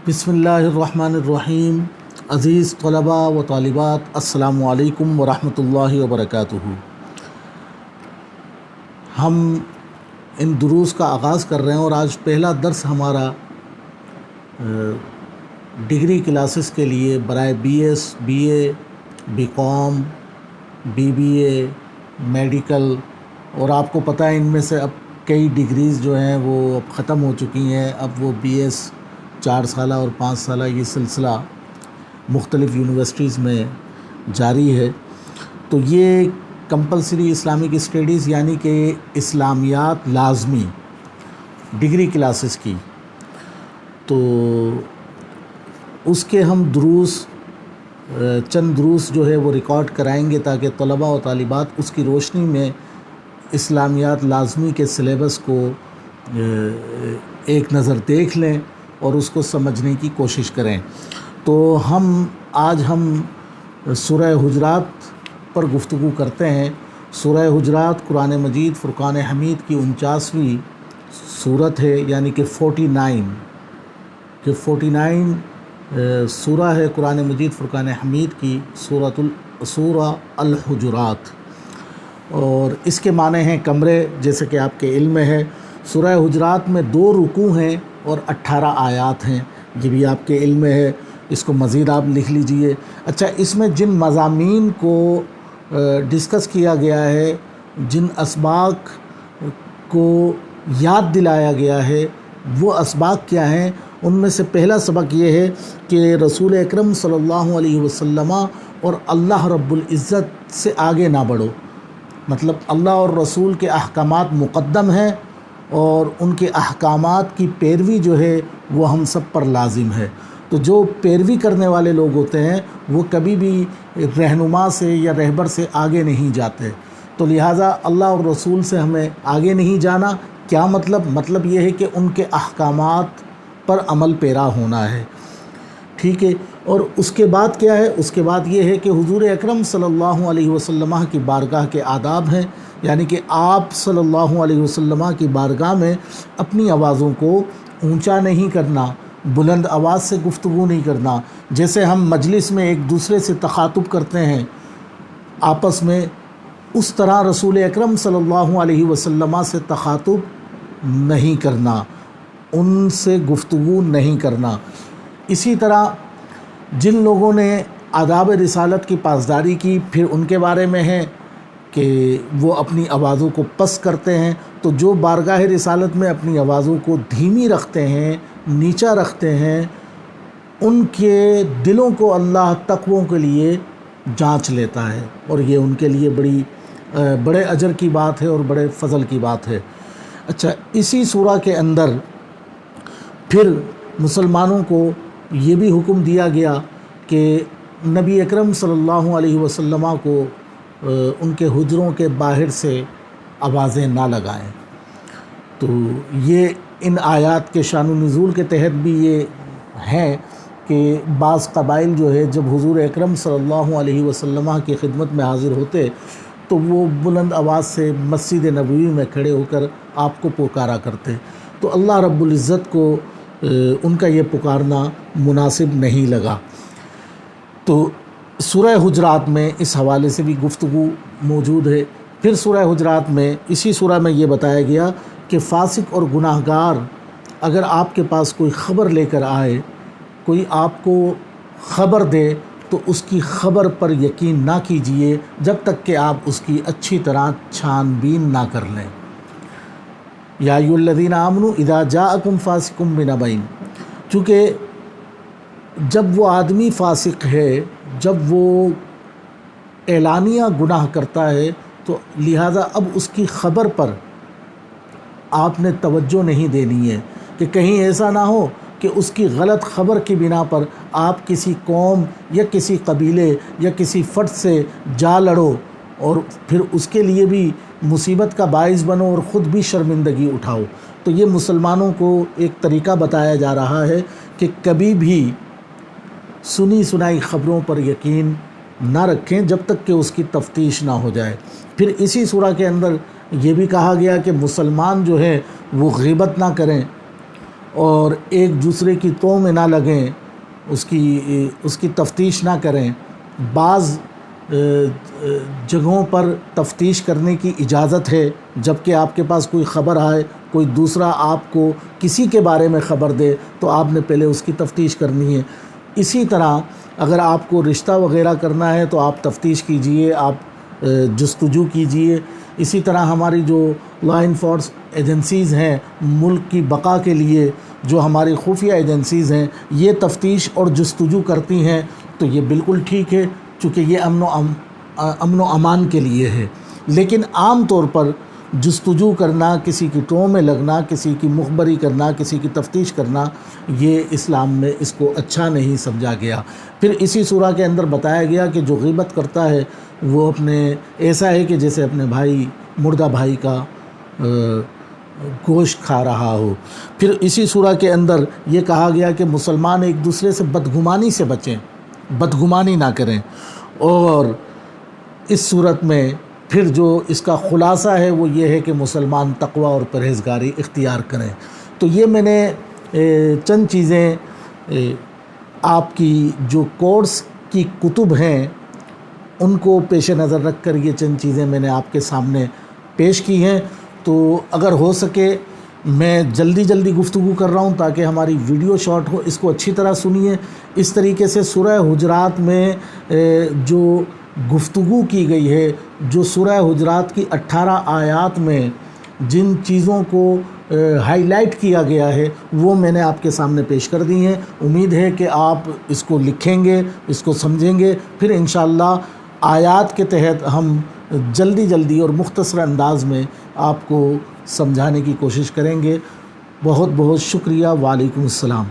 بسم اللہ الرحمن الرحیم۔ عزیز طلباء و طالبات، السلام علیکم ورحمۃ اللہ وبرکاتہ۔ ہم ان دروس کا آغاز کر رہے ہیں اور آج پہلا درس ہمارا ڈگری کلاسز کے لیے برائے B S, B A, B com, B B A, medical, اور آپ کو پتہ ہے ان میں سے اب کئی ڈگریز جو ہیں وہ اب ختم ہو چکی ہیں۔ اب وہ بی ایس 4 سالہ اور 5 سالہ یہ سلسلہ مختلف یونیورسٹیز میں جاری ہے۔ تو یہ کمپلسری اسلامک اسٹڈیز یعنی کہ اسلامیات لازمی ڈگری کلاسز کی، تو اس کے ہم چند دروس جو ہے وہ ریکارڈ کرائیں گے تاکہ طلباء و طالبات اس کی روشنی میں اسلامیات لازمی کے سلیبس کو ایک نظر دیکھ لیں اور اس کو سمجھنے کی کوشش کریں۔ تو آج ہم سورہ حجرات پر گفتگو کرتے ہیں۔ سورہ حجرات قرآن مجید فرقان حمید کی 49ویں سورت ہے، یعنی کہ 49 سورہ ہے قرآن مجید فرقان حمید کی سورہ الحجرات، اور اس کے معنی ہیں کمرے، جیسے کہ آپ کے علم میں ہے۔ سورہ حجرات میں 2 رکوع ہیں اور 18 آیات ہیں، یہ بھی آپ کے علم میں ہے، اس کو مزید آپ لکھ لیجئے۔ اچھا، اس میں جن مضامین کو ڈسکس کیا گیا ہے، جن اسباق کو یاد دلایا گیا ہے، وہ اسباق کیا ہیں؟ ان میں سے پہلا سبق یہ ہے کہ رسول اکرم صلی اللہ علیہ وسلم اور اللہ رب العزت سے آگے نہ بڑھو، مطلب اللہ اور رسول کے احکامات مقدم ہیں اور ان کے احکامات کی پیروی جو ہے وہ ہم سب پر لازم ہے۔ تو جو پیروی کرنے والے لوگ ہوتے ہیں وہ کبھی بھی رہنما سے یا رہبر سے آگے نہیں جاتے، تو لہٰذا اللہ اور رسول سے ہمیں آگے نہیں جانا۔ کیا مطلب یہ ہے کہ ان کے احکامات پر عمل پیرا ہونا ہے، ٹھیک ہے۔ اور اس کے بعد کیا ہے؟ اس کے بعد یہ ہے کہ حضور اکرم صلی اللہ علیہ وسلم کی بارگاہ کے آداب ہیں، یعنی کہ آپ صلی اللہ علیہ وسلم کی بارگاہ میں اپنی آوازوں کو اونچا نہیں کرنا، بلند آواز سے گفتگو نہیں کرنا۔ جیسے ہم مجلس میں ایک دوسرے سے تخاطب کرتے ہیں آپس میں، اس طرح رسول اکرم صلی اللہ علیہ وسلم سے تخاطب نہیں کرنا، ان سے گفتگو نہیں کرنا۔ اسی طرح جن لوگوں نے آداب رسالت کی پاسداری کی، پھر ان کے بارے میں ہے کہ وہ اپنی آوازوں کو پست کرتے ہیں، تو جو بارگاہ رسالت میں اپنی آوازوں کو دھیمی رکھتے ہیں، نیچا رکھتے ہیں، ان کے دلوں کو اللہ تقویٰ کے لیے جانچ لیتا ہے، اور یہ ان کے لیے بڑے اجر کی بات ہے اور بڑے فضل کی بات ہے۔ اچھا، اسی سورہ کے اندر پھر مسلمانوں کو یہ بھی حکم دیا گیا کہ نبی اکرم صلی اللہ علیہ وسلم کو ان کے حجروں کے باہر سے آوازیں نہ لگائیں۔ تو یہ ان آیات کے شان و نزول کے تحت بھی یہ ہے کہ بعض قبائل جو ہے جب حضور اکرم صلی اللہ علیہ وسلم کی خدمت میں حاضر ہوتے تو وہ بلند آواز سے مسجد نبوی میں کھڑے ہو کر آپ کو پکارا کرتے، تو اللہ رب العزت کو ان کا یہ پکارنا مناسب نہیں لگا۔ تو سورہ حجرات میں اس حوالے سے بھی گفتگو موجود ہے۔ پھر سورہ حجرات میں اسی سورہ میں یہ بتایا گیا کہ فاسق اور گناہ گار اگر آپ کے پاس کوئی خبر لے کر آئے، کوئی آپ کو خبر دے، تو اس کی خبر پر یقین نہ کیجیے جب تک کہ آپ اس کی اچھی طرح چھان بین نہ کر لیں۔ یا ایھا الذین آمنوا اذا جاءکم فاسق بنبأ، چونکہ جب وہ آدمی فاسق ہے، جب وہ اعلانیہ گناہ کرتا ہے، تو لہٰذا اب اس کی خبر پر آپ نے توجہ نہیں دینی ہے کہ کہیں ایسا نہ ہو کہ اس کی غلط خبر کی بنا پر آپ کسی قوم یا کسی قبیلے یا کسی فرد سے جا لڑو اور پھر اس کے لیے بھی مصیبت کا باعث بنو اور خود بھی شرمندگی اٹھاؤ۔ تو یہ مسلمانوں کو ایک طریقہ بتایا جا رہا ہے کہ کبھی بھی سنی سنائی خبروں پر یقین نہ رکھیں جب تک کہ اس کی تفتیش نہ ہو جائے۔ پھر اسی سورہ کے اندر یہ بھی کہا گیا کہ مسلمان جو ہے وہ غیبت نہ کریں، اور ایک دوسرے کی تو میں نہ لگیں، اس کی تفتیش نہ کریں۔ بعض جگہوں پر تفتیش کرنے کی اجازت ہے، جب کہ آپ کے پاس کوئی خبر آئے، کوئی دوسرا آپ کو کسی کے بارے میں خبر دے تو آپ نے پہلے اس کی تفتیش کرنی ہے۔ اسی طرح اگر آپ کو رشتہ وغیرہ کرنا ہے تو آپ تفتیش کیجئے، آپ جستجو کیجئے۔ اسی طرح ہماری جو لا انفورس ایجنسیز ہیں ملک کی بقا کے لیے، جو ہماری خفیہ ایجنسیز ہیں، یہ تفتیش اور جستجو کرتی ہیں تو یہ بالکل ٹھیک ہے، چونکہ یہ امن و امان کے لیے ہے۔ لیکن عام طور پر جستجو کرنا، کسی کی ٹو میں لگنا، کسی کی مخبری کرنا، کسی کی تفتیش کرنا، یہ اسلام میں اس کو اچھا نہیں سمجھا گیا۔ پھر اسی سورہ کے اندر بتایا گیا کہ جو غیبت کرتا ہے وہ ایسا ہے کہ جیسے اپنے مردہ بھائی کا گوشت کھا رہا ہو۔ پھر اسی سورہ کے اندر یہ کہا گیا کہ مسلمان ایک دوسرے سے بدگمانی سے بچیں، بدگمانی نہ کریں۔ اور اس صورت میں پھر جو اس کا خلاصہ ہے وہ یہ ہے کہ مسلمان تقوی اور پرہیزگاری اختیار کریں۔ تو یہ میں نے چند چیزیں آپ کی جو کورس کی کتب ہیں ان کو پیش نظر رکھ کر یہ چند چیزیں میں نے آپ کے سامنے پیش کی ہیں۔ تو اگر ہو سکے میں جلدی گفتگو کر رہا ہوں تاکہ ہماری ویڈیو شارٹ ہو، اس کو اچھی طرح سنیے۔ اس طریقے سے سورہ حجرات میں جو گفتگو کی گئی ہے، جو سورہ حجرات کی 18 آیات میں جن چیزوں کو ہائی لائٹ کیا گیا ہے وہ میں نے آپ کے سامنے پیش کر دی ہیں۔ امید ہے کہ آپ اس کو لکھیں گے، اس کو سمجھیں گے، پھر انشاءاللہ آیات کے تحت ہم جلدی اور مختصر انداز میں آپ کو سمجھانے کی کوشش کریں گے۔ بہت بہت شکریہ۔ وعلیکم السلام۔